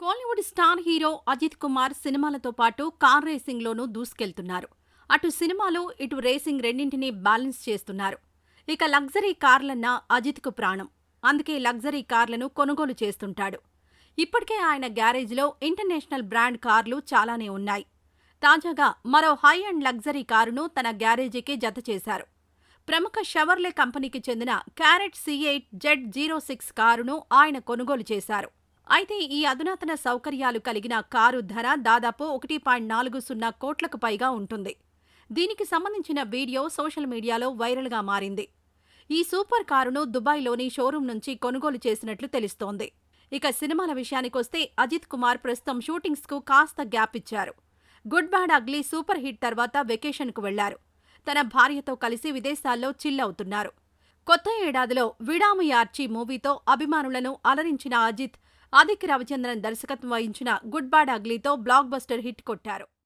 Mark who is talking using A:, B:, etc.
A: Kollywood star hero Ajit Kumar సినిమాలతో పాటు car రేసింగ్లోనూ దూసుకెళ్తున్నారు. అటు సినిమాలు, ఇటు రేసింగ్ రెండింటినీ బ్యాలెన్స్ చేస్తున్నారు. ఇక లగ్జరీ కార్లన్నా అజిత్కు ప్రాణం. అందుకే లగ్జరీ కార్లను కొనుగోలు చేస్తుంటాడు. ఇప్పటికే ఆయన గ్యారేజ్లో ఇంటర్నేషనల్ బ్రాండ్ కార్లు చాలానే ఉన్నాయి. తాజాగా మరో హై అండ్ లగ్జరీ కారును తన గ్యారేజీకి జతచేశారు. ప్రముఖ షెవర్లే కంపెనీకి చెందిన క్యారెట్ C8 Z06 కారును ఆయన కొనుగోలు చేశారు. అయితే ఈ అధునాతన సౌకర్యాలు కలిగిన కారు ధర దాదాపు 1.40 కోట్లకు పైగా ఉంటుంది. దీనికి సంబంధించిన వీడియో సోషల్ మీడియాలో వైరల్గా మారింది. ఈ సూపర్ కారును దుబాయ్లోని షోరూం నుంచి కొనుగోలు చేసినట్లు తెలుస్తోంది. ఇక సినిమాల విషయానికొస్తే అజిత్ కుమార్ ప్రస్తుతం షూటింగ్స్కు కాస్త గ్యాప్ ఇచ్చారు. Good bad ugly super hit తర్వాత వెకేషన్కు వెళ్లారు. తన భార్యతో కలిసి విదేశాల్లో చిల్ అవుతున్నారు. కొత్త ఏడాదిలో విడాముయార్చి మూవీతో అభిమానులను అలరించిన అజిత్, ఆదిత్య రవిచంద్రన్ దర్శకత్వం వహించిన గుడ్ బ్యాడ్ అగ్లీతో బ్లాక్ బస్టర్ హిట్ కొట్టారు.